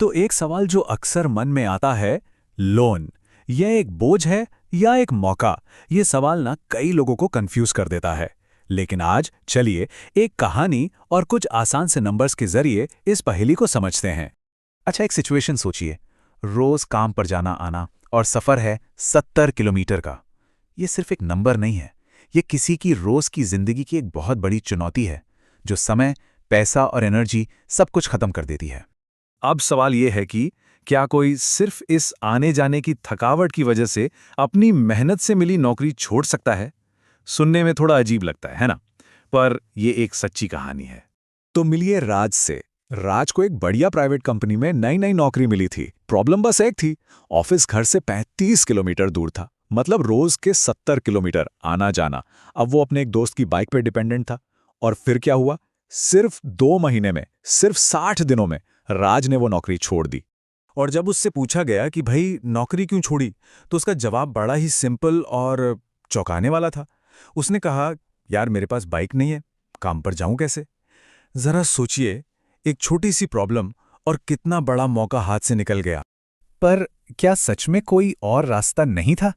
तो एक सवाल जो अक्सर मन में आता है, लोन, यह एक बोझ है या एक मौका? ये सवाल ना कई लोगों को कंफ्यूज कर देता है। लेकिन आज चलिए एक कहानी और कुछ आसान से नंबर्स के जरिए इस पहेली को समझते हैं। अच्छा, एक सिचुएशन सोचिए। रोज काम पर जाना आना और सफर है 70 किलोमीटर का। ये सिर्फ एक नंबर नहीं है, ये किसी की रोज की जिंदगी की एक बहुत बड़ी चुनौती है, जो समय, पैसा और एनर्जी सब कुछ खत्म कर देती है। अब सवाल यह है कि क्या कोई सिर्फ इस आने जाने की थकावट की वजह से अपनी मेहनत से मिली नौकरी छोड़ सकता है? सुनने में थोड़ा अजीब लगता है ना? पर यह एक सच्ची कहानी है। तो मिलिए राज से। राज को एक बढ़िया प्राइवेट कंपनी में नई नई नौकरी मिली थी। प्रॉब्लम बस एक थी, ऑफिस घर से 35 किलोमीटर दूर था। मतलब रोज के 70 किलोमीटर आना जाना। अब वो अपने एक दोस्त की बाइक पर डिपेंडेंट था। और फिर क्या हुआ? सिर्फ 2 महीने में, सिर्फ 60 दिनों में राज ने वो नौकरी छोड़ दी। और जब उससे पूछा गया कि भाई नौकरी क्यों छोड़ी, तो उसका जवाब बड़ा ही सिंपल और चौंकाने वाला था। उसने कहा, यार मेरे पास बाइक नहीं है, काम पर जाऊं कैसे? जरा सोचिए, एक छोटी सी प्रॉब्लम और कितना बड़ा मौका हाथ से निकल गया। पर क्या सच में कोई और रास्ता नहीं था?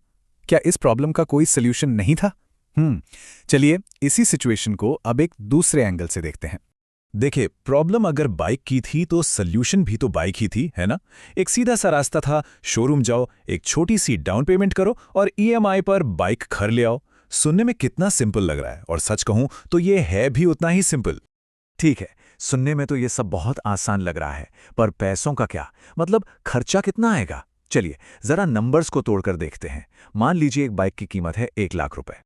क्या इस प्रॉब्लम का कोई सल्यूशन नहीं था? चलिए इसी सिचुएशन को अब एक दूसरे एंगल से देखते हैं। देखिए, प्रॉब्लम अगर बाइक की थी तो सल्यूशन भी तो बाइक ही थी, है ना? एक सीधा सा रास्ता था, शोरूम जाओ, एक छोटी सी डाउन पेमेंट करो और ईएमआई पर बाइक घर ले आओ। सुनने में कितना सिंपल लग रहा है, और सच कहूं तो ये है भी उतना ही सिंपल। ठीक है, सुनने में तो ये सब बहुत आसान लग रहा है, पर पैसों का क्या? मतलब खर्चा कितना आएगा? चलिए जरा नंबर्स को तोड़कर देखते हैं। मान लीजिए एक बाइक की कीमत है 1 लाख रुपए।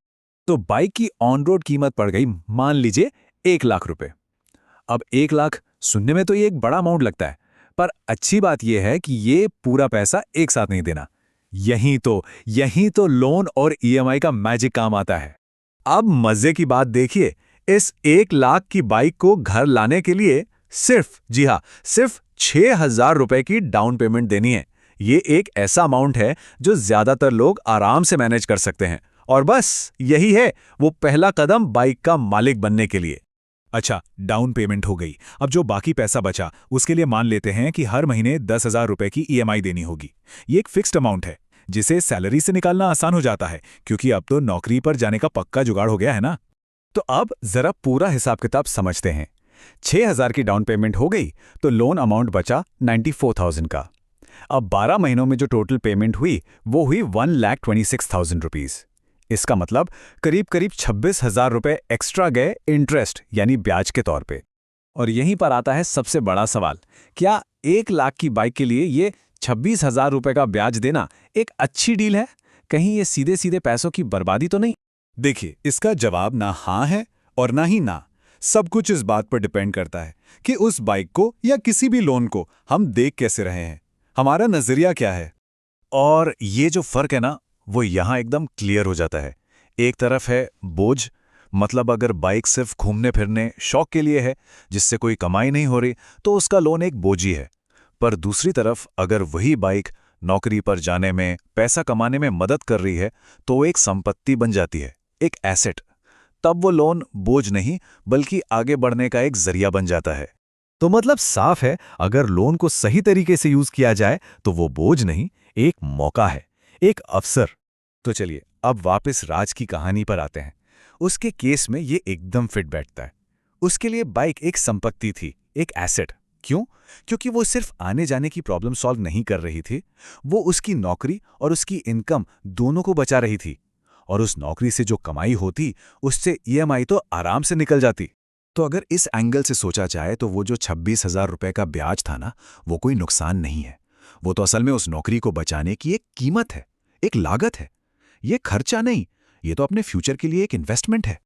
तो बाइक की ऑन रोड कीमत पड़ गई, मान लीजिए 1 लाख रुपए। अब 1 लाख सुनने में तो ये एक बड़ा अमाउंट लगता है, पर अच्छी बात यह है कि ये पूरा पैसा एक साथ नहीं देना। यहीं तो लोन और ईएमआई का मैजिक काम आता है। अब मजे की बात देखिए, इस 1 लाख की बाइक को घर लाने के लिए सिर्फ, जी हाँ, सिर्फ 6,000 रुपए की डाउन पेमेंट देनी है। ये एक ऐसा अमाउंट है जो ज्यादातर लोग आराम से मैनेज कर सकते हैं। और बस यही है वो पहला कदम बाइक का मालिक बनने के लिए। अच्छा, डाउन पेमेंट हो गई। अब जो बाकी पैसा बचा उसके लिए मान लेते हैं कि हर महीने 10,000 रुपए की ईएमआई देनी होगी। ये एक फिक्स्ड अमाउंट है जिसे सैलरी से निकालना आसान हो जाता है, क्योंकि अब तो नौकरी पर जाने का पक्का जुगाड़ हो गया है ना। तो अब जरा पूरा हिसाब किताब समझते हैं। 6,000 की डाउन पेमेंट हो गई तो लोन अमाउंट बचा 94,000 का। अब 12 महीनों में जो टोटल पेमेंट हुई वो हुई 1,26,000 रुपीज। इसका मतलब करीब करीब 26,000 रुपए एक्स्ट्रा गए इंटरेस्ट यानी ब्याज के तौर पे। और यहीं पर आता है सबसे बड़ा सवाल, क्या 1 लाख की बाइक के लिए ये 26,000 रुपए का ब्याज देना एक अच्छी डील है? कहीं ये सीधे सीधे पैसों की बर्बादी तो नहीं? देखिए, इसका जवाब ना हाँ है और ना ही ना। सब कुछ इस बात पर डिपेंड करता है कि उस बाइक को या किसी भी लोन को हम देख कैसे रहे हैं, हमारा नजरिया क्या है। और ये जो फर्क है ना, वो यहां एकदम क्लियर हो जाता है। एक तरफ है बोझ, मतलब अगर बाइक सिर्फ घूमने फिरने शौक के लिए है, जिससे कोई कमाई नहीं हो रही, तो उसका लोन एक बोझ ही है। पर दूसरी तरफ अगर वही बाइक नौकरी पर जाने में, पैसा कमाने में मदद कर रही है, तो वो एक संपत्ति बन जाती है, एक एसेट। तब वो लोन बोझ नहीं बल्कि आगे बढ़ने का एक जरिया बन जाता है। तो मतलब साफ है, अगर लोन को सही तरीके से यूज किया जाए तो वो बोझ नहीं, एक मौका है, एक अवसर। तो चलिए अब वापस राज की कहानी पर आते हैं। उसके केस में ये एकदम फिट बैठता है। उसके लिए बाइक एक संपत्ति थी, एक एसेट। क्यों? क्योंकि वो सिर्फ आने जाने की प्रॉब्लम सॉल्व नहीं कर रही थी, वो उसकी नौकरी और उसकी इनकम दोनों को बचा रही थी। और उस नौकरी से जो कमाई होती, उससे ईएमआई तो आराम से निकल जाती। तो अगर इस एंगल से सोचा जाए तो वो जो 26,000 रुपए का ब्याज था ना, वो कोई नुकसान नहीं है। वो तो असल में उस नौकरी को बचाने की एक कीमत है, एक लागत है। ये खर्चा नहीं, ये तो अपने फ्यूचर के लिए एक इन्वेस्टमेंट है।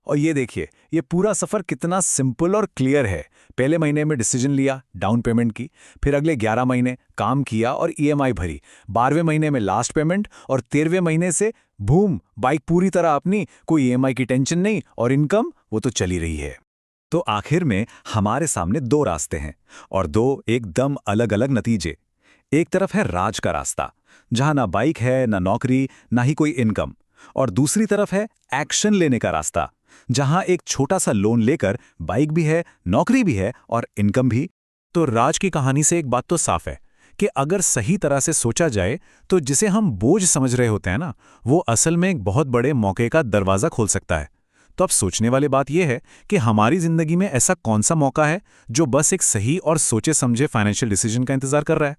और ये देखिए, ये पूरा सफर कितना सिंपल और क्लियर है। पहले महीने में डिसीजन लिया, डाउन पेमेंट की, फिर अगले 11 महीने काम किया और ईएमआई भरी, 12वें महीने में लास्ट पेमेंट, और 13वें महीने से बूम, बाइक पूरी तरह अपनी, कोई ईएमआई की टेंशन नहीं, और इनकम वो तो चली रही है। तो आखिर में हमारे सामने दो रास्ते हैं, और दो एकदम अलग अलग नतीजे। एक तरफ है राज का रास्ता, जहां ना बाइक है, ना नौकरी, ना ही कोई इनकम। और दूसरी तरफ है एक्शन लेने का रास्ता, जहां एक छोटा सा लोन लेकर बाइक भी है, नौकरी भी है और इनकम भी। तो राज की कहानी से एक बात तो साफ है कि अगर सही तरह से सोचा जाए तो जिसे हम बोझ समझ रहे होते हैं ना, वो असल में एक बहुत बड़े मौके का दरवाज़ा खोल सकता है। तो अब सोचने वाली बात यह है कि हमारी ज़िंदगी में ऐसा कौन सा मौका है जो बस एक सही और सोचे समझे फाइनेंशियल डिसीजन का इंतज़ार कर रहा है।